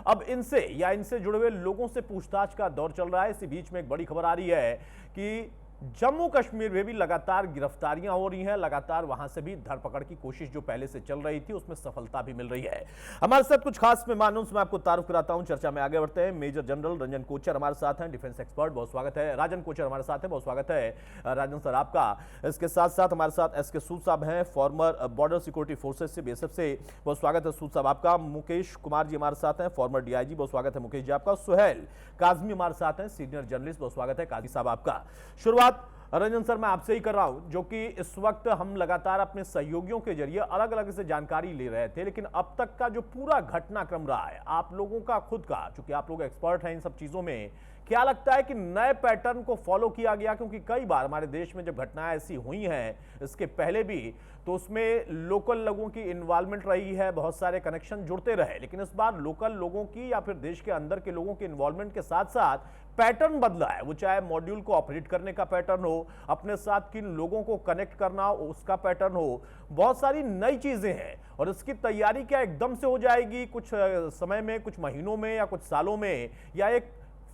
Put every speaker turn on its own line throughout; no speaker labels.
अब इनसे या इनसे जुड़े हुए लोगों से पूछताछ का दौर चल रहा है। इसी बीच में एक बड़ी खबर आ रही है कि जम्मू कश्मीर में भी लगातार गिरफ्तारियां हो रही हैं, लगातार वहां से भी धरपकड़ की कोशिश जो पहले से चल रही थी उसमें सफलता भी मिल रही है। हमारे साथ कुछ खास मेहमानों से मैं आपको तारुफ कराता हूं, चर्चा में आगे बढ़ते हैं। मेजर जनरल रंजन कोचर हमारे साथ हैं, डिफेंस एक्सपर्ट, बहुत स्वागत है। राजन कोचर हमारे साथ है, बहुत स्वागत है राजन सर आपका। इसके साथ साथ हमारे साथ एस के सूद साहब हैं, फॉर्मर बॉर्डर सिक्योरिटी फोर्सेज से, बीएसएफ से, बहुत स्वागत है सूद साहब आपका। मुकेश कुमार जी हमारे साथ हैं, फॉर्मर डीआईजी, बहुत स्वागत है मुकेश जी आपका। सुहेल काजमी हमारे साथ हैं, सीनियर जर्नलिस्ट, बहुत स्वागत है काजी साहब आपका। शुरुआत रंजन सर मैं आपसे ही कर रहा हूं, जो कि इस वक्त हम लगातार अपने सहयोगियों के जरिए अलग अलग से जानकारी ले रहे थे, लेकिन अब तक का जो पूरा घटनाक्रम रहा है, आप लोगों का खुद का, चूंकि आप लोग एक्सपर्ट हैं इन सब चीजों में, क्या लगता है कि नए पैटर्न को फॉलो किया गया? क्योंकि कई बार हमारे देश में जब घटनाएं ऐसी हुई हैं इसके पहले भी, तो उसमें लोकल लोगों की इन्वॉल्वमेंट रही है, बहुत सारे कनेक्शन जुड़ते रहे, लेकिन इस बार लोकल लोगों की या फिर देश के अंदर के लोगों की इन्वॉल्वमेंट के साथ साथ पैटर्न बदला है। वो चाहे मॉड्यूल को ऑपरेट करने का पैटर्न हो, अपने साथ किन लोगों को कनेक्ट करना हो उसका पैटर्न हो, बहुत सारी नई चीजें हैं। और इसकी तैयारी क्या एकदम से हो जाएगी कुछ समय में, कुछ महीनों में या कुछ सालों में, या एक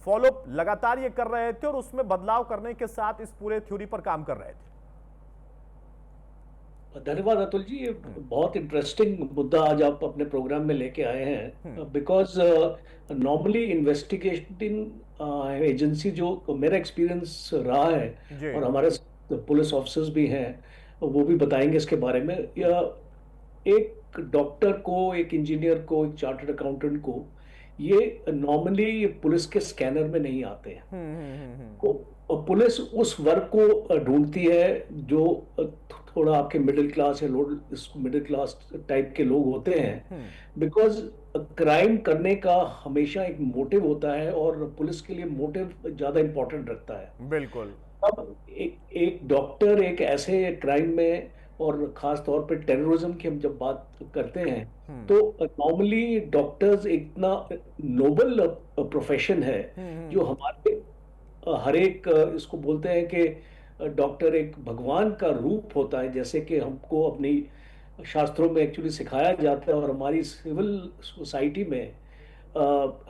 फॉलोअप लगातार ये कर रहे थे और उसमें बदलाव करने के साथ इस पूरे थ्योरी पर काम कर रहे थे?
धन्यवाद अतुल जी, ये बहुत इंटरेस्टिंग मुद्दा आज आप अपने प्रोग्राम में लेके आए हैं। बिकॉज नॉर्मली इन्वेस्टिगेटिंग एजेंसी, जो मेरा एक्सपीरियंस रहा है और हमारे पुलिस ऑफिसर्स भी हैं, वो भी बताएंगे इसके बारे में, या एक डॉक्टर को, एक इंजीनियर को, एक चार्टर्ड अकाउंटेंट को, ये नॉर्मली पुलिस के स्कैनर में नहीं आते हैं। और पुलिस उस वर्ग को ढूंढती है जो थोड़ा आपके मिडिल क्लास या लो मिडिल क्लास टाइप के लोग होते हैं। बिकॉज क्राइम करने का हमेशा एक मोटिव होता है और पुलिस के लिए मोटिव ज्यादा इंपॉर्टेंट रखता है।
बिल्कुल।
अब एक डॉक्टर एक ऐसे क्राइम में, और खास तौर पे टेररिज्म की हम जब बात करते हैं, तो नॉर्मली डॉक्टर्स इतना नोबल प्रोफेशन है, जो हमारे हर एक इसको बोलते हैं कि डॉक्टर एक भगवान का रूप होता है, जैसे कि हमको अपनी शास्त्रों में एक्चुअली सिखाया जाता है, और हमारी सिविल सोसाइटी में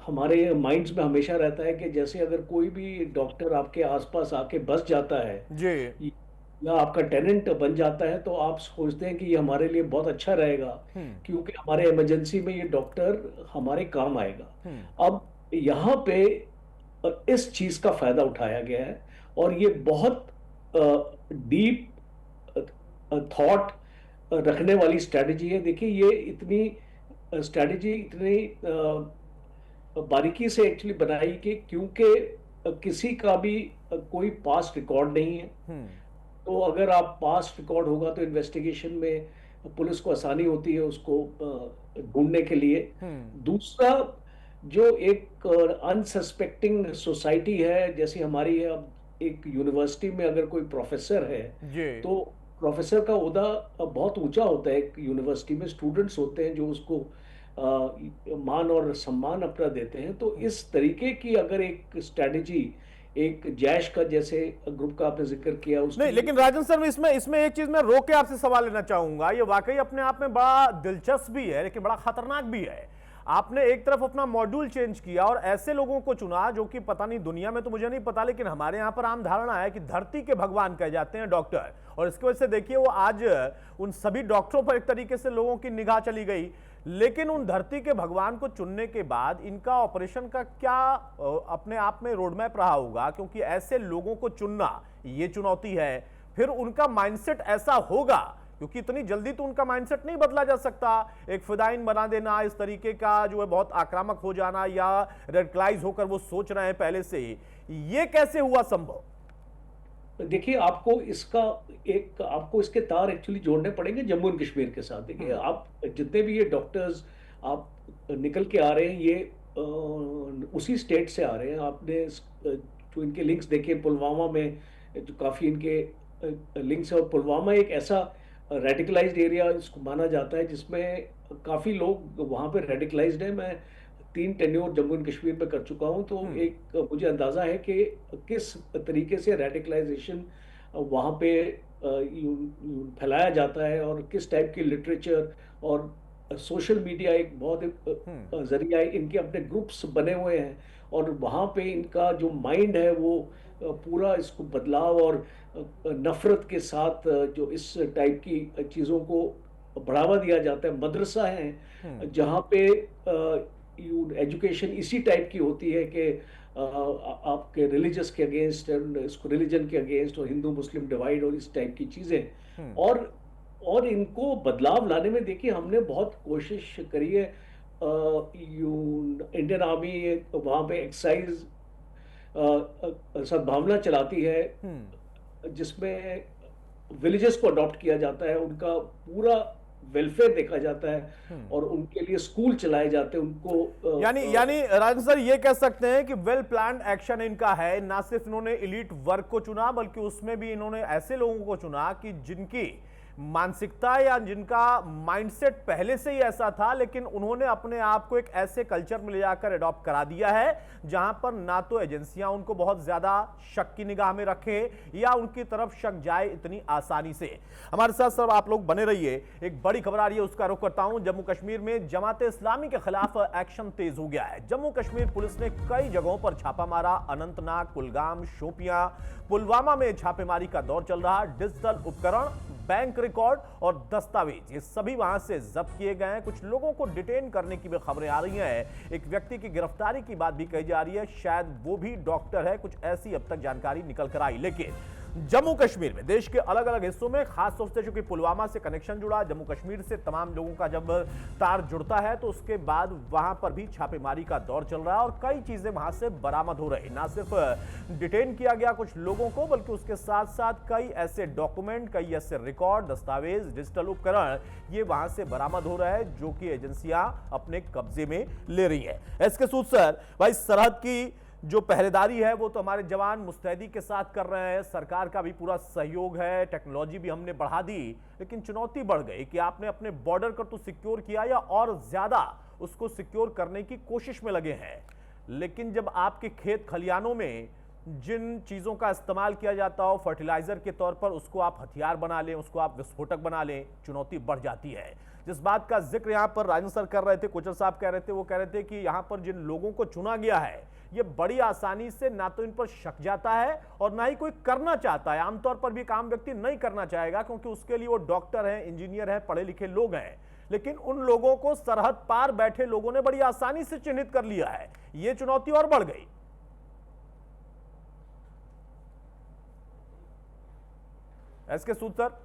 हमारे माइंड्स में हमेशा रहता है कि जैसे अगर कोई भी डॉक्टर आपके आसपास आके बस जाता है
जी।
या आपका टेनेंट बन जाता है, तो आप सोचते हैं कि ये हमारे लिए बहुत अच्छा रहेगा, क्योंकि हमारे इमरजेंसी में ये डॉक्टर हमारे काम आएगा। अब यहाँ पे इस चीज का फायदा उठाया गया है, और ये बहुत डीप थॉट रखने वाली स्ट्रेटजी है। देखिए, ये इतनी स्ट्रेटजी इतनी बारीकी से एक्चुअली बनाई कि क्योंकि किसी का भी कोई पास्ट रिकॉर्ड नहीं है, तो अगर आप पास्ट रिकॉर्ड होगा तो इन्वेस्टिगेशन में पुलिस को आसानी होती है उसको ढूंढने के लिए। दूसरा, जो एक अनसस्पेक्टिंग सोसाइटी है जैसी हमारी है, अब एक यूनिवर्सिटी में अगर कोई प्रोफेसर है, तो प्रोफेसर का ओहदा बहुत ऊंचा होता है। एक यूनिवर्सिटी में स्टूडेंट्स होते हैं जो उसको मान और सम्मान अपना देते हैं। तो इस तरीके की अगर एक स्ट्रेटेजी, एक जैश का जैसे ग्रुप का आपने जिक्र किया,
नहीं, लेकिन राजन सर इसमें एक चीज मैं रोक के आपसे सवाल लेना चाहूंगा। ये वाकई अपने आप में बड़ा दिलचस्प भी है, लेकिन बड़ा खतरनाक भी है। आपने एक तरफ अपना मॉड्यूल चेंज किया और ऐसे लोगों को चुना जो कि पता नहीं, दुनिया में तो मुझे नहीं पता, लेकिन हमारे यहां पर आम धारणा है कि धरती के भगवान कहे जाते हैं डॉक्टर। और इसकी वजह से देखिए, वो आज उन सभी डॉक्टरों पर एक तरीके से लोगों की निगाह चली गई। लेकिन उन धरती के भगवान को चुनने के बाद इनका ऑपरेशन का क्या अपने आप में रोडमैप रहा होगा? क्योंकि ऐसे लोगों को चुनना ये चुनौती है। फिर उनका माइंडसेट ऐसा होगा, क्योंकि इतनी जल्दी तो उनका माइंडसेट नहीं बदला जा सकता। एक फिदाइन बना देना, इस तरीके का जो है बहुत आक्रामक हो जाना, या रेडिकलाइज होकर वो सोच रहे हैं पहले से ही, ये कैसे हुआ संभव?
देखिए, आपको इसके तार एक्चुअली जोड़ने पड़ेंगे जम्मू एंड कश्मीर के साथ। देखिए, आप जितने भी ये डॉक्टर्स आप निकल के आ रहे हैं, ये उसी स्टेट से आ रहे हैं। आपने जो इनके लिंक्स देखे पुलवामा में, जो काफी इनके लिंक्स है, और पुलवामा एक ऐसा रेडिकलाइज्ड एरिया इसको माना जाता है जिसमें काफी लोग वहां पे रेडिकलाइज्ड है। मैं 3 टेन्योर जम्मू एंड कश्मीर में कर चुका हूं, तो एक मुझे अंदाजा है कि किस तरीके से रेडिकलाइजेशन वहां पे फैलाया जाता है, और किस टाइप की लिटरेचर और सोशल मीडिया एक बहुत जरिया है, इनके अपने ग्रुप्स बने हुए हैं, और वहाँ पे इनका जो माइंड है वो पूरा इसको बदलाव और नफरत के साथ जो इस टाइप की चीज़ों को बढ़ावा दिया जाता है। मदरसा है जहाँ पे एजुकेशन इसी टाइप की होती है कि आपके रिलीजियस के अगेंस्ट, इसको रिलीजन के अगेंस्ट, और हिंदू मुस्लिम डिवाइड और इस टाइप की चीज़ें। और इनको बदलाव लाने में देखिए हमने बहुत कोशिश करी है। इंडियन आर्मी वहाँ पे एक्सरसाइज सद्भावना चलाती है, जिसमें विलेजेस को अडॉप्ट किया जाता है, उनका पूरा वेलफेयर देखा जाता है, और उनके लिए स्कूल चलाए जाते हैं उनको।
यानी यानी राजन सर ये कह सकते हैं कि वेल प्लान्ड एक्शन इनका है। ना सिर्फ इन्होंने एलीट वर्ग को चुना, बल्कि उसमें भी इन्होंने ऐसे लोगों को चुना कि जिनकी मानसिकता या जिनका माइंडसेट पहले से ही ऐसा था, लेकिन उन्होंने अपने आप को एक ऐसे कल्चर में ले जाकर अडॉप्ट करा दिया है जहां पर ना तो एजेंसियां उनको बहुत ज्यादा शक की निगाह में रखे या उनकी तरफ शक जाए इतनी आसानी से। हमारे साथ सर आप लोग बने रहिए। एक बड़ी खबर आ रही है, उसका रुख करता हूं। जम्मू कश्मीर में जमात इस्लामी के खिलाफ एक्शन तेज हो गया है। जम्मू कश्मीर पुलिस ने कई जगहों पर छापा मारा। अनंतनाग, कुलगाम, शोपियां, पुलवामा में छापेमारी का दौर चल रहा। डिजिटल उपकरण, बैंक रिकॉर्ड और दस्तावेज, ये सभी वहां से जब्त किए गए हैं। कुछ लोगों को डिटेन करने की भी खबरें आ रही हैं। एक व्यक्ति की गिरफ्तारी की बात भी कही जा रही है, शायद वो भी डॉक्टर है, कुछ ऐसी अब तक जानकारी निकल कर आई। लेकिन जम्मू कश्मीर में देश के अलग अलग हिस्सों में, खासतौर से चूंकि पुलवामा से कनेक्शन जुड़ा, जम्मू कश्मीर से तमाम लोगों का जब तार जुड़ता है तो उसके बाद वहां पर भी छापेमारी का दौर चल रहा है और कई चीजें वहां से बरामद हो रही। ना सिर्फ डिटेन किया गया कुछ लोगों को, बल्कि उसके साथ साथ कई ऐसे डॉक्यूमेंट, कई ऐसे रिकॉर्ड, दस्तावेज, डिजिटल उपकरण ये वहां से बरामद हो रहा है जो कि एजेंसियां अपने कब्जे में ले रही है। एसके सूद सर, भाई सरहद की जो पहरेदारी है वो तो हमारे जवान मुस्तैदी के साथ कर रहे हैं, सरकार का भी पूरा सहयोग है, टेक्नोलॉजी भी हमने बढ़ा दी, लेकिन चुनौती बढ़ गई कि आपने अपने बॉर्डर को तो सिक्योर किया या और ज्यादा उसको सिक्योर करने की कोशिश में लगे हैं, लेकिन जब आपके खेत खलियानों में जिन चीजों का इस्तेमाल किया जाता हो फर्टिलाइजर के तौर पर, उसको आप हथियार बना लें, उसको आप विस्फोटक बना लें, चुनौती बढ़ जाती है। जिस बात का जिक्र यहां पर राजन सर कर रहे थे, कोचर साहब कह रहे थे, वो कह रहे थे कि यहां पर जिन लोगों को चुना गया है ये बड़ी आसानी से ना तो इन पर शक जाता है और ना ही कोई करना चाहता है। आमतौर पर भी काम व्यक्ति नहीं करना चाहेगा क्योंकि उसके लिए वो डॉक्टर हैं, इंजीनियर हैं, पढ़े लिखे लोग हैं, लेकिन उन लोगों को सरहद पार बैठे लोगों ने बड़ी आसानी से चिन्हित कर लिया है। ये चुनौती और बढ़ गई। एसके सूद सर।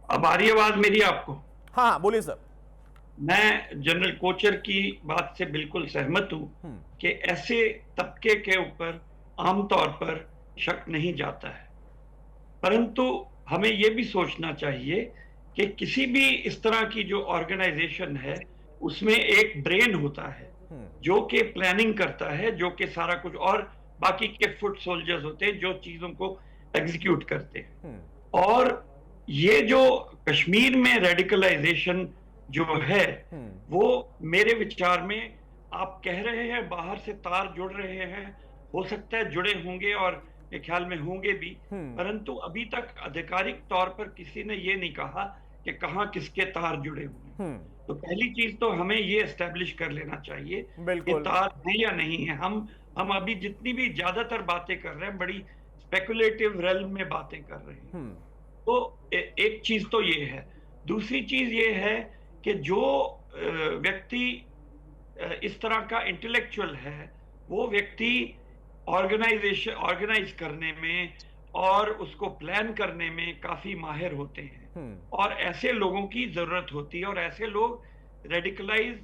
अब आ रही आवाज मेरी आपको?
हाँ बोलिए सर।
मैं जनरल कोचर की बात से बिल्कुल सहमत हूं कि ऐसे तबके के ऊपर आमतौर पर शक नहीं जाता है, परंतु हमें यह भी सोचना चाहिए कि किसी भी इस तरह की जो ऑर्गेनाइजेशन है उसमें एक ब्रेन होता है जो कि प्लानिंग करता है, जो कि सारा कुछ, और बाकी के फुट सोल्जर्स होते हैं जो चीजों को एग्जीक्यूट करते हैं। और ये जो कश्मीर में रेडिकलाइजेशन जो है वो मेरे विचार में, आप कह रहे हैं बाहर से तार जुड़ रहे हैं, हो सकता है जुड़े होंगे और मेरे ख्याल में होंगे भी, परंतु अभी तक आधिकारिक तौर पर किसी ने ये नहीं कहा कि कहां किसके तार जुड़े हुए हैं। तो पहली चीज तो हमें ये एस्टेब्लिश कर लेना चाहिए कि तार है या नहीं है। हम अभी जितनी भी ज्यादातर बातें कर रहे हैं बड़ी स्पेकुलेटिव रेल्म में बातें कर रहे हैं। तो एक चीज तो ये है। दूसरी चीज ये है कि जो व्यक्ति इस तरह का इंटेलेक्चुअल है वो व्यक्ति ऑर्गेनाइज करने में और उसको प्लान करने में काफी माहिर होते हैं, और ऐसे लोगों की जरूरत होती है। और ऐसे लोग रेडिकलाइज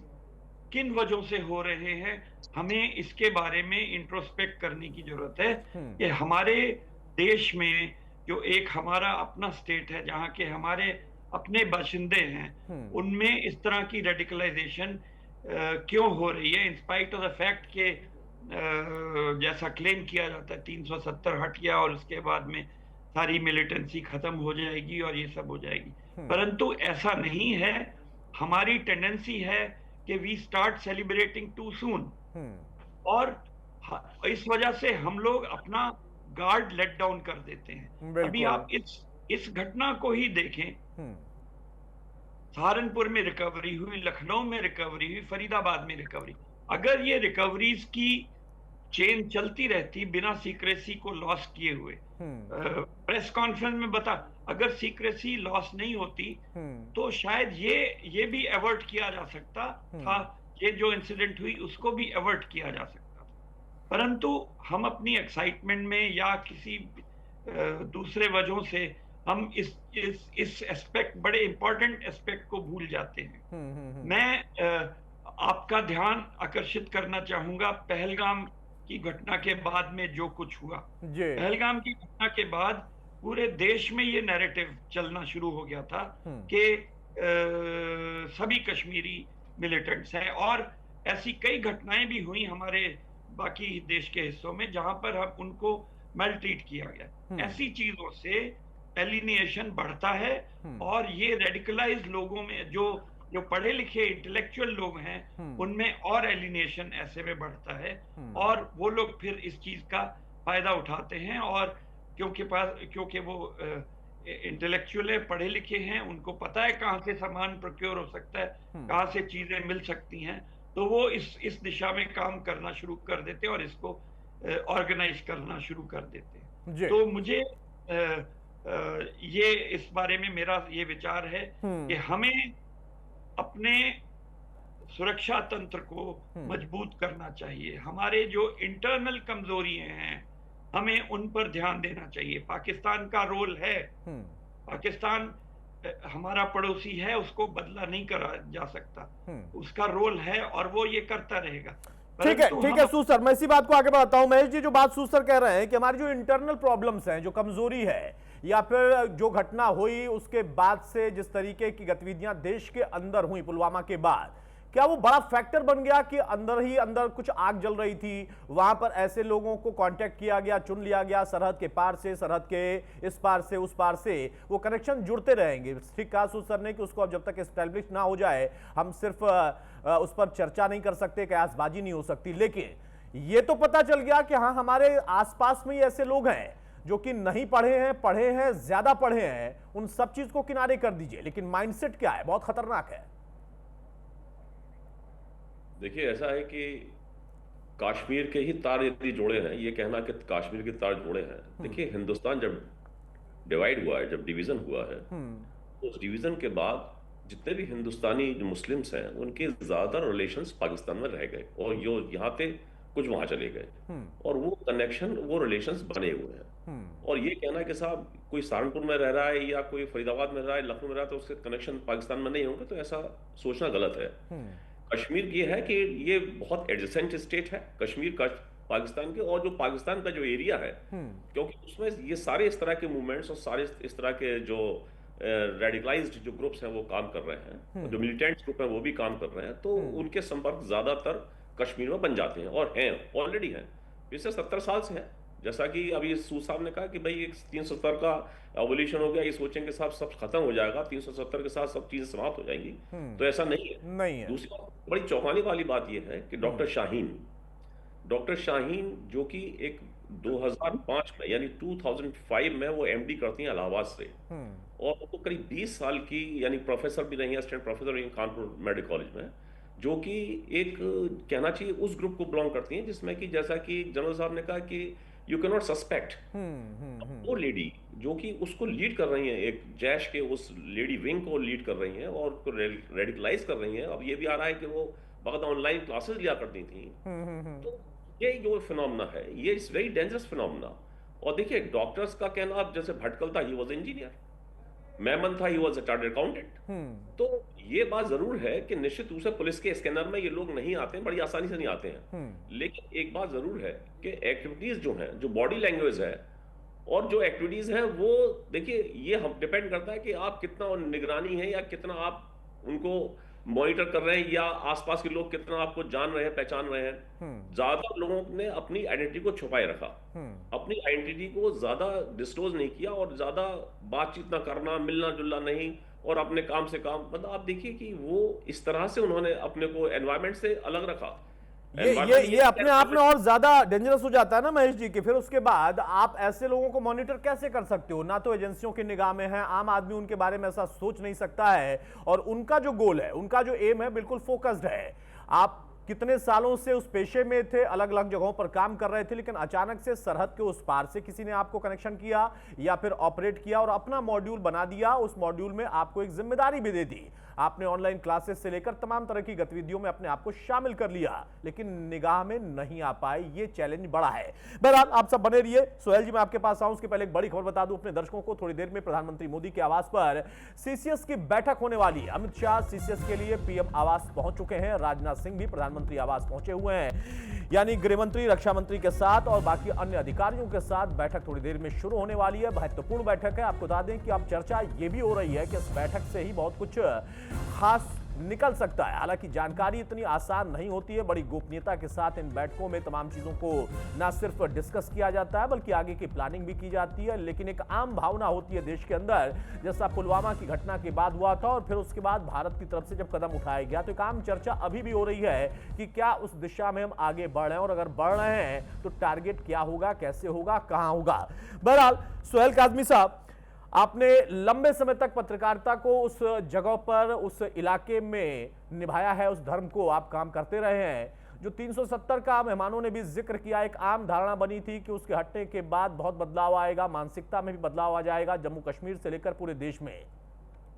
किन वजहों से हो रहे हैं, हमें इसके बारे में इंट्रोस्पेक्ट करने की जरूरत है कि हमारे देश में जो एक हमारा अपना स्टेट है जहाँ के हमारे अपने बाशिंदे हैं, उनमें इस तरह की रेडिकलाइजेशन क्यों हो रही है, इंस्पाइट ऑफ द फैक्ट के जैसा क्लेम किया जाता है 370 हट गया और उसके बाद में सारी मिलिटेंसी खत्म हो जाएगी और ये सब हो जाएगी, परंतु ऐसा नहीं है। हमारी टेंडेंसी है कि we start celebrating too soon, और इस वजह से हम लोग अपना गार्ड लेट डाउन कर देते हैं। अभी आप इस घटना को ही देखें, सहारनपुर में रिकवरी हुई, लखनऊ में रिकवरी हुई, फरीदाबाद में रिकवरी। अगर ये रिकवरीज की चेन चलती रहती बिना सीक्रेसी को लॉस किए हुए, प्रेस कॉन्फ्रेंस में बता, अगर सीक्रेसी लॉस नहीं होती तो शायद ये भी अवॉइड किया जा सकता था, ये जो इंसिडेंट हुई उसको भी अवॉइड किया जा सकता था। परंतु हम अपनी एक्साइटमेंट में या किसी दूसरे वजहों से हम इस एस्पेक्ट, बड़े इंपॉर्टेंट एस्पेक्ट को भूल जाते हैं। मैं आपका ध्यान आकर्षित करना चाहूंगा पहलगाम की घटना के बाद में जो कुछ हुआ। पहलगाम की घटना के बाद पूरे देश में ये नैरेटिव चलना शुरू हो गया था कि सभी कश्मीरी मिलिटेंट्स हैं, और ऐसी कई घटनाएं भी हुई हमारे बाकी देश के हिस्सों में जहां पर हम उनको मैलट्रीट किया गया। ऐसी चीजों से एलिनिएशन बढ़ता है, और ये रेडिकलाइज लोगों में जो पढ़े लिखे इंटेलेक्चुअल लोग हैं उनमें और एलिनेशन ऐसे में बढ़ता है, और वो लोग फिर इस चीज का फायदा उठाते हैं, और क्योंकि वो इंटेलेक्चुअल है, पढ़े लिखे हैं, उनको पता है कहाँ से सामान प्रोक्योर हो सकता है, कहाँ से चीजें मिल सकती हैं, तो वो इस दिशा में काम करना शुरू कर देते हैं और इसको ऑर्गेनाइज करना शुरू कर देते हैं। तो मुझे ये इस बारे में मेरा ये विचार है कि हमें अपने सुरक्षा तंत्र को मजबूत करना चाहिए। हमारे जो इंटरनल कमजोरियां हैं हमें उन पर ध्यान देना चाहिए। पाकिस्तान का रोल है, पाकिस्तान हमारा पड़ोसी है, उसको बदला नहीं करा जा सकता, उसका रोल है और वो ये करता रहेगा।
ठीक है सू सर, मैं इसी बात को आगे बढ़ाता हूं। महेश जी, जो बात सू सर कह रहे हैं कि हमारी जो इंटरनल प्रॉब्लम्स हैं, जो कमजोरी है, या फिर जो घटना हुई उसके बाद से जिस तरीके की गतिविधियां देश के अंदर हुई पुलवामा के बाद, क्या वो बड़ा फैक्टर बन गया कि अंदर ही अंदर कुछ आग जल रही थी, वहां पर ऐसे लोगों को कांटेक्ट किया गया, चुन लिया गया, सरहद के पार से, सरहद के इस पार से, उस पार से वो कनेक्शन जुड़ते रहेंगे? ठीक कहा सू सर ने कि उसको अब जब तक एस्टैब्लिश ना हो जाए हम सिर्फ उस पर चर्चा नहीं कर सकते, कयासबाजी नहीं हो सकती। लेकिन ये तो पता चल गया कि हाँ, हमारे आसपास में ही ऐसे लोग हैं जो कि नहीं पढ़े हैं, ज्यादा पढ़े हैं, उन सब चीज को किनारे कर दीजिए, लेकिन माइंडसेट क्या है, बहुत खतरनाक है।
देखिए, ऐसा है कि कश्मीर के ही तार यदि जोड़े हैं, ये कहना कि कश्मीर के तार जोड़े हैं, देखिए हिंदुस्तान जब डिवाइड हुआ है, जब डिवीजन हुआ है, तो उस डिवीजन के बाद जितने भी हिंदुस्तानी जो मुस्लिम्स हैं उनके ज्यादातर रिलेशंस पाकिस्तान में रह गए, और जो यहाँ थे कुछ वहां चले गए, और वो कनेक्शन, वो रिलेशंस बने हुए हैं। और ये कहना कि साहब कोई सहारनपुर में रह रहा है या कोई फरीदाबाद में रह रहा है, लखनऊ में रह रहा है, तो उसके कनेक्शन पाकिस्तान में नहीं होंगे, तो ऐसा सोचना गलत है। कश्मीर ये है कि ये बहुत एडजेसेंट स्टेट है कश्मीर का पाकिस्तान के, और जो पाकिस्तान का जो एरिया है, क्योंकि उसमें ये सारे इस तरह के मूवमेंट्स और सारे इस तरह के जो रेडिकलाइज्ड जो ग्रुप्स हैं वो काम कर रहे हैं, जो मिलिटेंट्स ग्रुप हैं वो भी काम कर रहे हैं, तो उनके संपर्क ज्यादातर कश्मीर में बन जाते हैं, और हैं, ऑलरेडी हैं, पिछले 70 साल से है। जैसा कि अभी सू साहब ने कहा कि भाई 370 का एवोल्यूशन हो गया, ये सोचेंगे साहब सब खत्म हो जाएगा, 370 के साथ सब चीजें समाप्त हो जाएंगी, तो ऐसा नहीं है। दूसरी बड़ी चौंकाने वाली बात यह है कि डॉक्टर शाहीन जो कि एक 2005 में यानी 2005 में वो एमडी करती हैं इलाहाबाद से, और वो करीब 20 साल की यानी प्रोफेसर भी रही हैं, असिस्टेंट प्रोफेसर रही हैं कानपुर मेडिकल कॉलेज में, जो कि एक कहना चाहिए उस ग्रुप को बिलोंग करती हैं जिसमें कि जैसा कि जनरल साहब ने कहा कि यू कैन नॉट सस्पेक्ट। वो लेडी जो कि उसको लीड कर रही हैं, एक जैश के उस लेडी विंग को लीड कर रही हैं और उसको रेडिकलाइज कर रही हैं। अब ये भी आ रहा है कि वो बहुत ऑनलाइन क्लासेस लिया करती थी। तो ये जो फिनोमेना है, ये इट्स वेरी डेंजरस फिनोमेना। और देखिए, डॉक्टर्स का कहना, अब जैसे भटकल था, ही वॉज इंजीनियर, मेमन था, he was a chartered accountant. तो ये बात जरूर है कि निश्चित रूप से पुलिस के स्कैनर में ये लोग नहीं आते हैं, बड़ी आसानी से नहीं आते हैं। लेकिन एक बात जरूर है कि एक्टिविटीज जो हैं, जो बॉडी लैंग्वेज है और जो एक्टिविटीज हैं, वो देखिए ये हम डिपेंड करता है कि आप कितना निगरानी है या कितना आप उनको मॉनिटर कर रहे हैं, या आसपास के लोग कितना आपको जान रहे हैं, पहचान रहे हैं। ज्यादा लोगों ने अपनी आइडेंटिटी को छुपाए रखा, अपनी आइडेंटिटी को ज्यादा डिस्क्लोज नहीं किया, और ज्यादा बातचीत ना करना, मिलना जुलना नहीं, और अपने काम से काम, मतलब आप देखिए कि वो इस तरह से उन्होंने अपने को एनवायरनमेंट से अलग रखा
ये अपने आप में और ज्यादा डेंजरस हो जाता है ना महेश जी, कि फिर उसके बाद आप ऐसे लोगों को मॉनिटर कैसे कर सकते हो? ना तो एजेंसियों की निगाह में है, आम आदमी उनके बारे में ऐसा सोच नहीं सकता है, और उनका जो गोल है, उनका जो एम है, बिल्कुल फोकस्ड है। आप कितने सालों से उस पेशे में थे, अलग अलग जगहों पर काम कर रहे थे, लेकिन अचानक से सरहद के उस पार से किसी ने आपको कनेक्शन किया या फिर ऑपरेट किया और अपना मॉड्यूल बना दिया। उस मॉड्यूल में आपको एक जिम्मेदारी भी दे दी, आपने ऑनलाइन क्लासेस से लेकर तमाम तरह की गतिविधियों में अपने आप को शामिल कर लिया, लेकिन निगाह में नहीं आ पाए। ये चैलेंज बड़ा है। बहरहाल आप सब बने रहिए। सोहेल जी, मैं आपके पास आऊं उसके पहले एक बड़ी खबर बता दूं अपने दर्शकों को। थोड़ी देर में प्रधानमंत्री मोदी के आवास पर सीसीएस की बैठक होने वाली है। अमित शाह सीसीएस के लिए पीएम आवास पहुंच चुके हैं, राजनाथ सिंह भी प्रधानमंत्री आवास पहुंचे हुए हैं, यानी गृह मंत्री, रक्षा मंत्री के साथ और बाकी अन्य अधिकारियों के साथ बैठक थोड़ी देर में शुरू होने वाली है। महत्वपूर्ण बैठक है। आपको बता दें कि अब चर्चा ये भी हो रही है कि इस बैठक से ही बहुत कुछ खास निकल सकता है। हालांकि जानकारी इतनी आसान नहीं होती है, बड़ी गोपनीयता के साथ इन बैठकों में तमाम चीजों को ना सिर्फ डिस्कस किया जाता है बल्कि आगे की प्लानिंग भी की जाती है। लेकिन एक आम भावना होती है देश के अंदर, जैसा पुलवामा की घटना के बाद हुआ था और फिर उसके बाद भारत की तरफ से जब कदम उठाया गया, तो एक आम चर्चा अभी भी हो रही है कि क्या उस दिशा में हम आगे बढ़ रहे हैं, और अगर बढ़ रहे हैं तो टारगेट क्या होगा, कैसे होगा, कहां होगा। बहरहाल सोहेल काज़मी साहब, आपने लंबे समय तक पत्रकारिता को उस जगह पर, उस इलाके में निभाया है, उस धर्म को आप काम करते रहे हैं। जो 370 का मेहमानों ने भी जिक्र किया, एक आम धारणा बनी थी कि उसके हटने के बाद बहुत बदलाव आएगा, मानसिकता में भी बदलाव आ जाएगा जम्मू कश्मीर से लेकर पूरे देश में।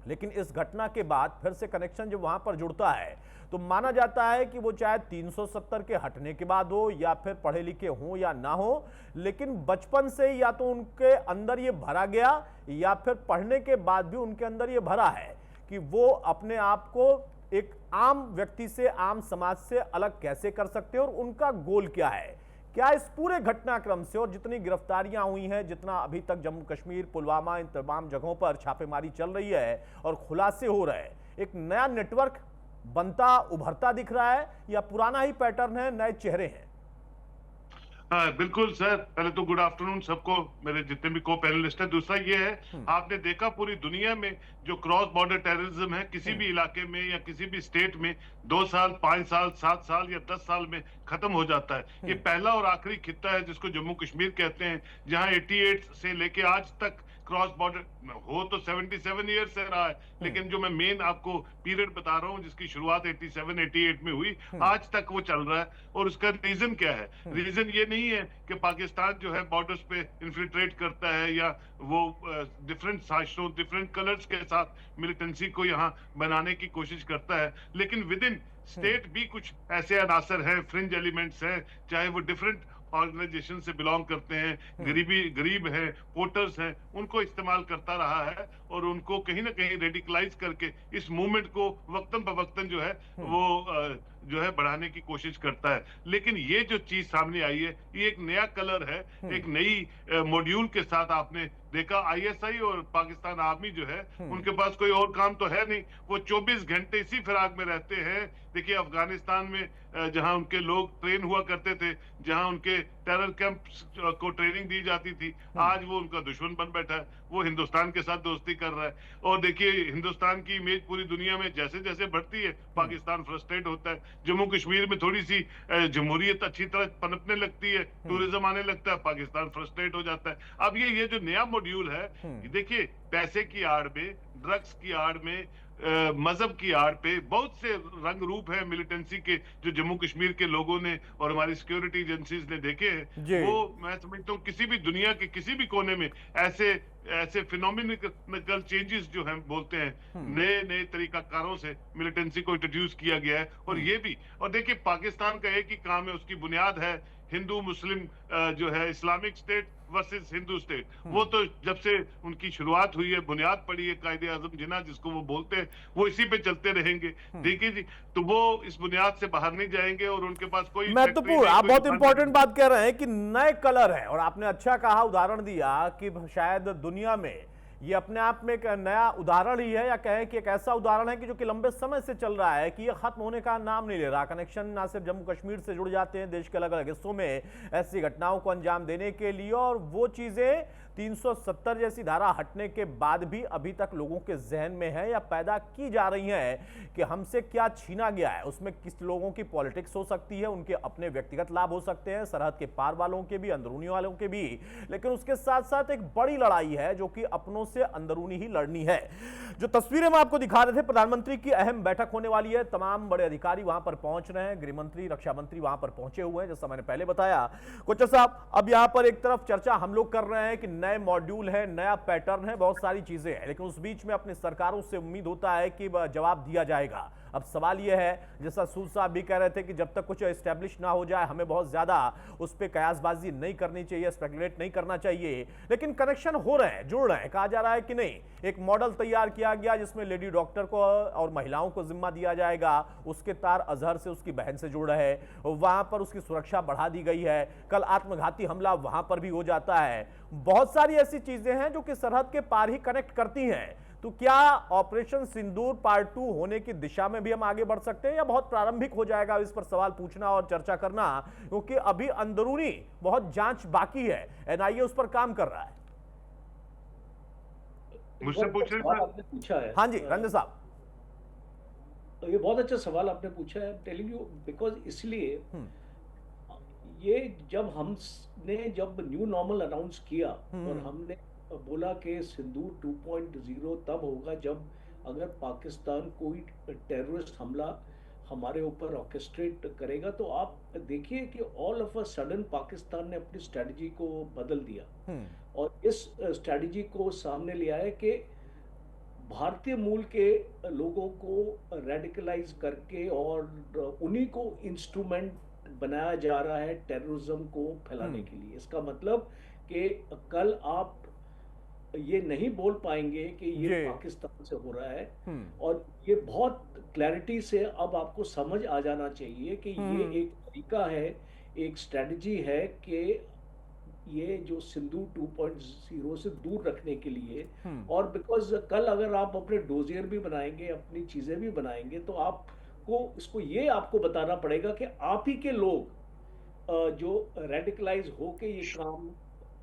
लेकिन इस घटना के बाद फिर से कनेक्शन जब वहां पर जुड़ता है तो माना जाता है कि वो चाहे 370 के हटने के बाद हो या फिर पढ़े लिखे हो या ना हो, लेकिन बचपन से या तो उनके अंदर ये भरा गया या फिर पढ़ने के बाद भी उनके अंदर ये भरा है कि वो अपने आप को एक आम व्यक्ति से, आम समाज से अलग कैसे कर सकते हैं और उनका गोल क्या है। क्या इस पूरे घटनाक्रम से और जितनी गिरफ्तारियां हुई हैं, जितना अभी तक जम्मू कश्मीर, पुलवामा, इन तमाम जगहों पर छापेमारी चल रही है और खुलासे हो रहे हैं, एक नया नेटवर्क बनता उभरता दिख रहा है या पुराना ही पैटर्न है, नए चेहरे हैं?
बिल्कुल सर, पहले तो गुड आफ्टरनून सबको, मेरे जितने भी को पैनलिस्ट हैं। दूसरा ये है, आपने देखा पूरी दुनिया में जो क्रॉस बॉर्डर टेररिज्म है, किसी भी इलाके में या किसी भी स्टेट में 2 साल, 5 साल, 7 साल या 10 साल में खत्म हो जाता है। ये पहला और आखिरी खित्ता है जिसको जम्मू कश्मीर कहते हैं, जहां 88 से लेके आज तक क्रॉस बॉर्डर हो तो 77 ईयर से रहा है, लेकिन जो मैं मेन आपको पीरियड बता रहा हूँ जिसकी शुरुआत 87, 88 में हुई, आज तक वो चल रहा है। और उसका रीजन क्या है? रीजन ये नहीं है कि पाकिस्तान जो है बॉर्डर्स पे इन्फिल्ट्रेट करता है या वो डिफरेंट साजिशों, डिफरेंट कलर्स के साथ मिलिटेंसी को यहाँ बनाने की कोशिश करता है, लेकिन विद इन स्टेट भी कुछ ऐसे अनासर हैं, फ्रिंज एलिमेंट्स हैं, चाहे वो डिफरेंट ऑर्गेनाइजेशन से बिलोंग करते हैं, गरीब हैं, वोटर्स हैं, उनको इस्तेमाल करता रहा है और उनको कहीं ना कहीं रेडिकलाइज करके इस मूवमेंट को वक्तन बवक्तन जो है वो जो है बढ़ाने की कोशिश करता है। लेकिन ये जो चीज सामने आई है, ये एक नया कलर है, एक नई मॉड्यूल के साथ आपने देखा। आईएसआई और पाकिस्तान आर्मी जो है, उनके पास कोई और काम तो है नहीं, वो 24 घंटे इसी फिराक में रहते हैं। देखिए अफगानिस्तान में जहां उनके लोग ट्रेन हुआ करते थे, जहां उनके टेरर कैंप्स को ट्रेनिंग दी जाती थी, आज वो उनका दुश्मन बन बैठा है, वो हिंदुस्तान के साथ दोस्ती कर रहा है। और देखिए हिंदुस्तान की इमेज पूरी दुनिया में जैसे जैसे बढ़ती है, पाकिस्तान फ्रस्ट्रेट होता है। जम्मू कश्मीर में थोड़ी सी जमहूरियत अच्छी तरह पनपने लगती है, टूरिज्म आने लगता है, पाकिस्तान फ्रस्ट्रेट हो जाता है। अब ये जो नया मॉड्यूल है, देखिए पैसे की आड़ में, ड्रग्स की आड़ में, मजहब की आड़ पे बहुत से रंग रूप है मिलिटेंसी के जो जम्मू कश्मीर के लोगों ने और हमारी सिक्योरिटी एजेंसीज ने देखे हैं। वो मैं समझता हूँ किसी भी दुनिया के किसी भी कोने में ऐसे फिनोमिनल चेंजेस जो हम बोलते हैं, नए तरीकाकारों से मिलिटेंसी को इंट्रोड्यूस किया गया है। और ये भी, और देखिए पाकिस्तान का एक ही काम है, उसकी बुनियाद है हिंदू मुस्लिम जो है, Islamic state versus Hindu state. वो तो जब से उनकी शुरुआत हुई है, बुनियाद पड़ी है, कायदे आजम जिना जिसको वो बोलते हैं, वो इसी पे चलते रहेंगे। देखिए जी, तो वो इस बुनियाद से बाहर नहीं जाएंगे और उनके पास कोई
महत्वपूर्ण, आप बहुत इंपॉर्टेंट बात कह रहे हैं कि नए कलर है, और आपने अच्छा कहा, उदाहरण दिया कि शायद दुनिया में ये अपने आप में एक नया उदाहरण ही है, या कहें कि एक ऐसा उदाहरण है कि जो कि लंबे समय से चल रहा है कि ये खत्म होने का नाम नहीं ले रहा। कनेक्शन ना सिर्फ जम्मू कश्मीर से जुड़ जाते हैं देश के अलग अलग हिस्सों में ऐसी घटनाओं को अंजाम देने के लिए, और वो चीजें 370 जैसी धारा हटने के बाद भी अभी तक लोगों के जहन में है या पैदा की जा रही है कि हमसे क्या छीना गया है। उसमें किस लोगों की पॉलिटिक्स हो सकती है, उनके अपने व्यक्तिगत लाभ हो सकते हैं, सरहद के पार वालों के भी, अंदरूनी वालों के भी, लेकिन उसके साथ साथ एक बड़ी लड़ाई है जो कि अपनों से अंदरूनी ही लड़नी है। जो तस्वीरें हम आपको दिखा रहे थे, प्रधानमंत्री की अहम बैठक होने वाली है, तमाम बड़े अधिकारी वहां पर पहुंच रहे हैं, गृह मंत्री, रक्षा मंत्री वहां पर पहुंचे हुए हैं, जैसा मैंने पहले बताया। कोचर साहब, अब यहां पर एक तरफ चर्चा हम लोग कर रहे हैं कि नए मॉड्यूल है, नया पैटर्न है, बहुत सारी चीजें हैं, लेकिन उस बीच में अपनी सरकारों से उम्मीद होता है कि जवाब दिया जाएगा। अब सवाल यह है, जैसा सूद साहब भी कह रहे थे कि जब तक कुछ एस्टेब्लिश ना हो जाए हमें बहुत ज्यादा उस पर कयासबाजी नहीं करनी चाहिए, स्पेकुलेट नहीं करना चाहिए, लेकिन कनेक्शन हो रहे हैं, जुड़ रहे हैं। कहा जा रहा है कि नहीं, एक मॉडल तैयार किया गया जिसमें लेडी डॉक्टर को और महिलाओं को जिम्मा दिया जाएगा, उसके तार अजहर से, उसकी बहन से जुड़ रहे हैं, वहां पर उसकी सुरक्षा बढ़ा दी गई है, कल आत्मघाती हमला वहां पर भी हो जाता है। बहुत सारी ऐसी चीजें हैं जो कि सरहद के पार ही कनेक्ट करती हैं। तो क्या ऑपरेशन सिंदूर पार्ट 2 होने की दिशा में भी हम आगे बढ़ सकते हैं या बहुत प्रारंभिक हो जाएगा इस पर सवाल पूछना और चर्चा करना, क्योंकि अभी अंदरूनी बहुत जांच बाकी है, एनआईए उस पर काम कर रहा है।
मुझसे पूछ रहे
आपने पूछा है।
हाँ जी रंजन साहब,
तो ये बहुत अच्छा सवाल आपने पूछा है, टेलिंग यू, बिकॉज इसलिए ये जब न्यू नॉर्मल अनाउंस किया और हमने बोला कि सिंदूर 2.0 तब होगा जब अगर पाकिस्तान कोई टेररिस्ट हमला हमारे ऊपर ऑर्केस्ट्रेट करेगा, तो आप देखिए कि all of a sudden Pakistan ने अपनी स्ट्रेटजी को बदल दिया और इस स्ट्रेटजी को सामने लिया है कि भारतीय मूल के लोगों को रेडिकलाइज करके और उन्हीं को इंस्ट्रूमेंट बनाया जा रहा है टेररिज्म को फैलाने के लिए। इसका मतलब कि कल आप ये नहीं बोल पाएंगे कि ये पाकिस्तान से हो रहा है, और ये बहुत क्लैरिटी से अब आपको समझ आ जाना चाहिए कि ये एक तरीका है, एक स्ट्रेटजी है कि ये जो सिंदूर 2.0 से दूर रखने के लिए। और बिकॉज कल अगर आप अपने डोजियर भी बनाएंगे, अपनी चीजें भी बनाएंगे, तो आपको इसको ये आपको बताना पड़ेगा कि आप ही के लोग जो रेडिकलाइज होके ये काम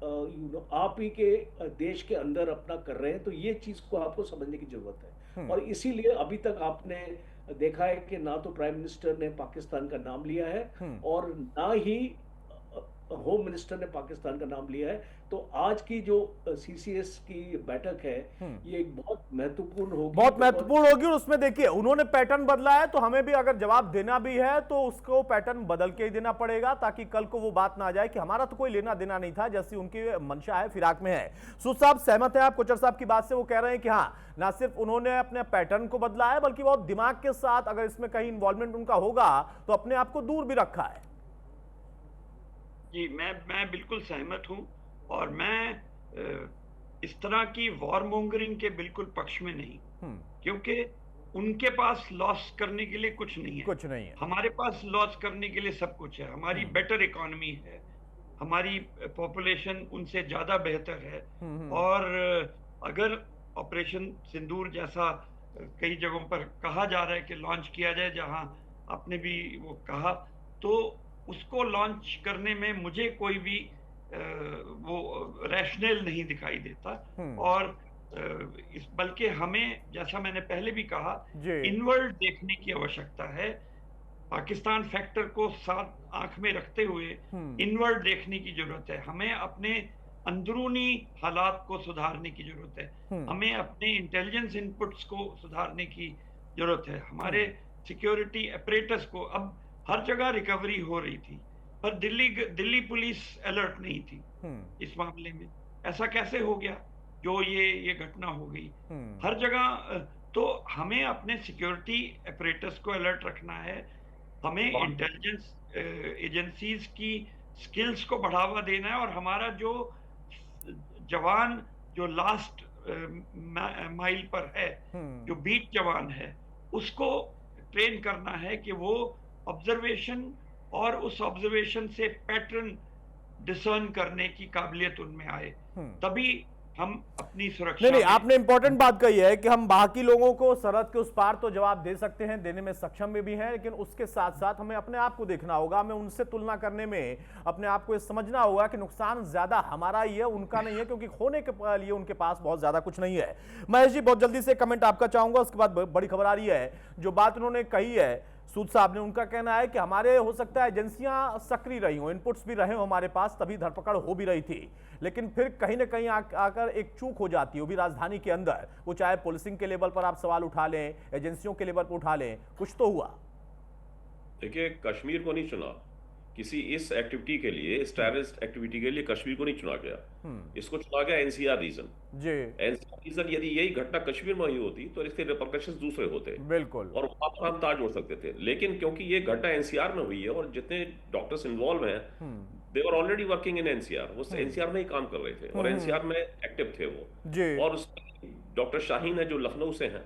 आप ही के देश के अंदर अपना कर रहे हैं, तो ये चीज को आपको समझने की जरूरत है। और इसीलिए अभी तक आपने देखा है कि ना तो प्राइम मिनिस्टर ने पाकिस्तान का नाम लिया है और ना ही होम मिनिस्टर ने पाकिस्तान का नाम लिया है। तो आज की जो सीसीएस की बैठक है ये एक बहुत महत्वपूर्ण होगी
और उसमें देखिए उन्होंने पैटर्न बदला है, तो हमें भी अगर जवाब देना भी है तो उसको पैटर्न बदल के ही देना पड़ेगा, ताकि कल को वो बात ना आ जाए कि हमारा तो कोई लेना देना नहीं था, जैसी उनकी मंशा है, फिराक में है। सूद साहब सहमत है आप कोचर साहब की बात से? वो कह रहे हैं कि हाँ, ना सिर्फ उन्होंने अपने पैटर्न को बदला है बल्कि बहुत दिमाग के साथ अगर इसमें कहीं इन्वॉल्वमेंट उनका होगा तो अपने आप को दूर भी रखा है।
जी मैं बिल्कुल सहमत हूं और मैं इस तरह की वॉर मॉन्गरिंग के बिल्कुल पक्ष में नहीं, क्योंकि उनके पास लॉस करने के लिए कुछ नहीं है। हमारे पास लॉस करने के लिए सब कुछ है। हमारी बेटर इकोनॉमी है, हमारी पॉपुलेशन उनसे ज्यादा बेहतर है, और अगर ऑपरेशन सिंदूर जैसा कई जगहों पर कहा जा रहा है कि लॉन्च किया जाए, जहां आपने भी वो कहा, तो उसको लॉन्च करने में मुझे कोई भी वो रैशनल नहीं दिखाई देता। और बल्कि हमें, जैसा मैंने पहले भी कहा, इनवर्ड देखने की आवश्यकता है। पाकिस्तान फैक्टर को साथ आंख में रखते हुए इनवर्ड देखने की जरूरत है। हमें अपने अंदरूनी हालात को सुधारने की जरूरत है। हमें अपने इंटेलिजेंस इनपुट्स को सुधारने की जरूरत है। हमारे सिक्योरिटी अपरेटस को, अब हर जगह रिकवरी हो रही थी पर दिल्ली पुलिस अलर्ट नहीं थी इस मामले में। ऐसा कैसे हो गया जो ये घटना हो गई हर जगह? तो हमें अपने सिक्योरिटी अपरेटस को अलर्ट रखना है। हमें इंटेलिजेंस एजेंसीज की स्किल्स को बढ़ावा देना है, और हमारा जो जवान जो लास्ट माइल पर है, जो बीट जवान है, उसको ट्रेन करना है कि वो ऑब्जर्वेशन और उस ऑब्जर्वेशन से पैटर्न डिसर्न करने की काबिलियत उनमें आए। तभी हम अपनी सुरक्षा
नहीं नहीं,
में-
आपने इंपॉर्टेंट बात कही है कि हम बाकी लोगों को सरहद के उस पार तो जवाब दे सकते हैं, देने में सक्षम भी हैं, लेकिन उसके साथ साथ हमें अपने आप को देखना होगा, हमें उनसे तुलना करने में अपने आप को ये समझना होगा कि नुकसान ज्यादा हमारा ही है, उनका नहीं है, क्योंकि खोने के लिए उनके पास बहुत ज्यादा कुछ नहीं है। महेश जी, बहुत जल्दी से कमेंट आपका चाहूंगा, उसके बाद बड़ी खबर आ रही है। जो बात उन्होंने कही है सूद साहब ने, उनका कहना है कि हमारे हो सकता है एजेंसियां सक्रिय रही हो, इनपुट्स भी रहे हो हमारे पास, तभी धरपकड़ हो भी रही थी, लेकिन फिर कहीं ना कहीं आकर एक चूक हो जाती है, वो भी राजधानी के अंदर। वो चाहे पुलिसिंग के लेवल पर आप सवाल उठा लें, एजेंसियों के लेवल पर उठा लें, कुछ तो हुआ।
देखिए, कश्मीर को नहीं चुना किसी इस एक्टिविटी के लिए, इस टेररिस्ट एक्टिविटी के लिए कश्मीर को नहीं चुना गया, इसको चुना गया एनसीआर रीजन।
जी
एनसीआर रीजन, यदि यही घटना कश्मीर में हुई होती तो इसके रिपरकशंस दूसरे होते,
बिल्कुल,
और वहां पर हम तार जोड़ सकते थे। लेकिन क्योंकि ये घटना एनसीआर में हुई है और जितने डॉक्टर्स इन्वॉल्व हैं they were already working in NCR, वो एनसीआर में ही काम कर रहे थे और एनसीआर में एक्टिव थे वो
जी।
और डॉक्टर शाहीन है जो लखनऊ से हैं।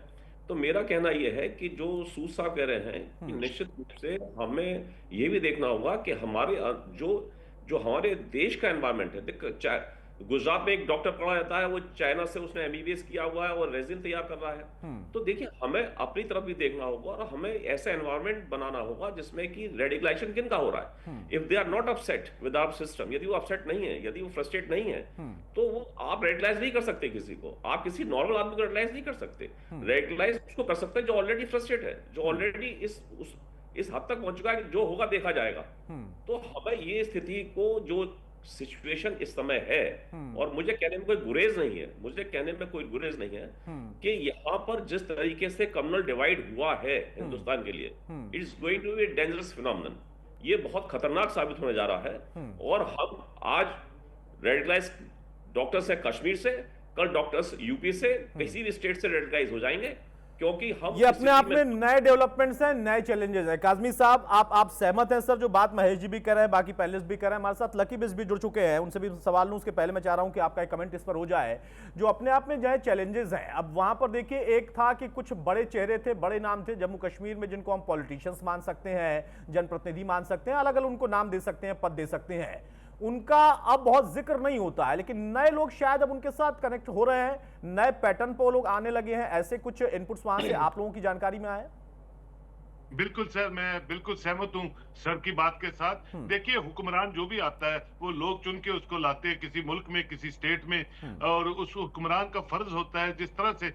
तो मेरा कहना यह है कि जो सूद साहब कह रहे हैं कि निश्चित रूप से हमें ये भी देखना होगा कि हमारे जो हमारे देश का एनवायरनमेंट है। गुजरात में एक डॉक्टर पढ़ा जाता है, वो चाइना से उसने एमबीबीएस किया हुआ है और रेजिन तैयार कर रहा है। तो देखिए, हमें अपनी तरफ भी देखना होगा और हमें ऐसा एनवायरनमेंट बनाना होगा जिसमें कि रेडिकलाइजेशन किन का हो रहा है। If they are not upset with our system, यदि वो अपसेट नहीं है, यदि वो फ्रस्ट्रेट नहीं है, तो वो आप रेडिकलाइज नहीं कर सकते किसी को, आप किसी नॉर्मल आदमी को रेडिकलाइज नहीं कर सकते। रेडिकलाइज उसको कर सकते हैं जो ऑलरेडी फ्रस्ट्रेट है, जो ऑलरेडी इस हद तक पहुंच चुका है कि जो होगा देखा जाएगा। तो हमें ये स्थिति को, जो सिचुएशन इस समय है, और मुझे कहने में कोई गुरेज नहीं है, मुझे कहने में कोई गुरेज नहीं है कि यहाँ पर जिस तरीके से कम्युनल डिवाइड हुआ है हिंदुस्तान के लिए, it is going to be dangerous phenomenon. ये बहुत खतरनाक साबित होने जा रहा है। और हम आज रेडिकलाइज डॉक्टर्स है कश्मीर से, कल डॉक्टर्स यूपी से, किसी भी स्टेट से रेडिकलाइज हो जाएंगे, क्योंकि हम
ये अपने आप में नए डेवलपमेंट्स हैं, नए चैलेंजेस हैं। काज़मी साहब, आप सहमत हैं सर जो बात महेश जी भी कह रहे हैं, बाकी पैनलिस्ट भी कह रहे हैं, हमारे साथ लकी बिस भी जुड़ चुके हैं, उनसे भी सवाल लूं। उसके पहले मैं चाह रहा हूं कि आपका एक कमेंट इस पर हो जाए। जो अपने आप में जो चैलेंजेस हैं, अब वहां पर देखिए, एक था कि कुछ बड़े चेहरे थे, बड़े नाम थे जम्मू कश्मीर में, जिनको हम पॉलिटिशियंस मान सकते हैं, जनप्रतिनिधि मान सकते हैं, अलग अलग उनको नाम दे सकते हैं, पद दे सकते हैं, उनका अब बहुत जिक्र नहीं होता है। लेकिन नए लोग शायद अब उनके साथ कनेक्ट हो रहे हैं, नए पैटर्न पर लोग आने लगे हैं। ऐसे कुछ इनपुट्स वहां से आप लोगों की जानकारी में आए?
बिल्कुल सर, मैं बिल्कुल सहमत हूँ सर की बात के साथ। देखिए, हुक्मरान जो भी आता है वो लोग चुन के उसको लाते हैं किसी मुल्क में, किसी स्टेट में, और उस हुक्मरान का फर्ज होता है, जिस तरह से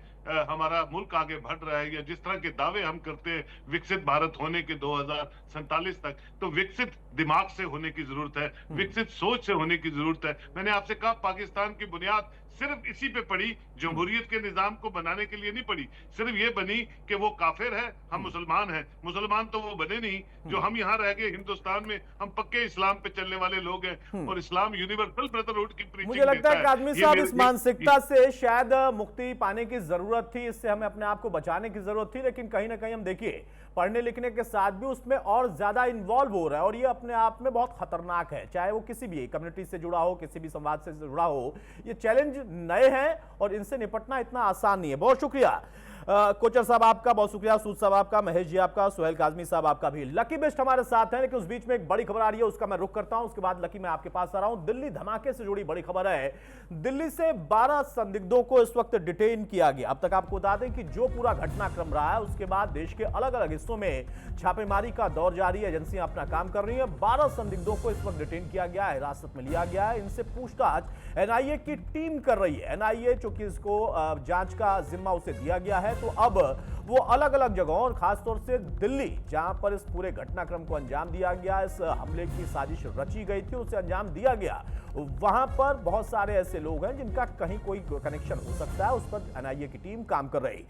हमारा मुल्क आगे बढ़ रहा है या जिस तरह के दावे हम करते हैं विकसित भारत होने के 2047 तक, तो विकसित दिमाग से होने की जरूरत है, विकसित सोच से होने की जरूरत है। मैंने आपसे कहा, पाकिस्तान की बुनियाद सिर्फ इसी पे पड़ी, जमहूरियत के निजाम को बनाने के लिए नहीं पड़ी, सिर्फ ये बनी कि वो काफिर है, हम मुसलमान हैं। मुसलमान तो वो बने नहीं जो हम यहाँ रह गए हिंदुस्तान में, हम पक्के इस्लाम पे चलने वाले लोग हैं, और इस्लाम यूनिवर्सल ब्रदरहुड की प्रीचिंग
मुझे लगता है काज़मी साहब, इस मानसिकता
ये
से शायद मुक्ति पाने की जरूरत थी, इससे हमें अपने आप को बचाने की जरूरत थी। लेकिन कहीं ना कहीं हम देखिए, पढ़ने लिखने के साथ भी उसमें और ज्यादा इन्वॉल्व हो रहा है, और ये अपने आप में बहुत खतरनाक है, चाहे वो किसी भी कम्युनिटी से जुड़ा हो, किसी भी समाज से जुड़ा हो। ये चैलेंज नए हैं और इनसे निपटना इतना आसान नहीं है। बहुत शुक्रिया कोचर साहब आपका, बहुत शुक्रिया सूद साहब आपका, महेश जी आपका, सुहेल काज़मी साहब आपका भी। लकी बिस्ट हमारे साथ हैं, लेकिन उस बीच में एक बड़ी खबर आ रही है, उसका मैं रुख करता हूं, उसके बाद लकी मैं आपके पास आ रहा हूं। दिल्ली धमाके से जुड़ी बड़ी खबर है। दिल्ली से 12 संदिग्धों को इस वक्त डिटेन किया गया। अब तक आपको बता दें कि जो पूरा घटनाक्रम रहा है, उसके बाद देश के अलग अलग हिस्सों में छापेमारी का दौर जारी है, एजेंसियां अपना काम कर रही है। 12 संदिग्धों को इस वक्त डिटेन किया गया है, हिरासत में लिया गया है। इनसे पूछताछ एनआईए की टीम कर रही है। एनआईए चूंकि इसको जांच का जिम्मा उसे दिया गया है, तो अब वो अलग अलग जगहों और खासतौर से दिल्ली, जहां पर इस पूरे घटनाक्रम को अंजाम दिया गया, इस हमले की साजिश रची गई थी, उसे अंजाम दिया गया, वहां पर बहुत सारे ऐसे लोग हैं जिनका कहीं कोई कनेक्शन हो सकता है। उस पर एनआईए की टीम काम कर रही।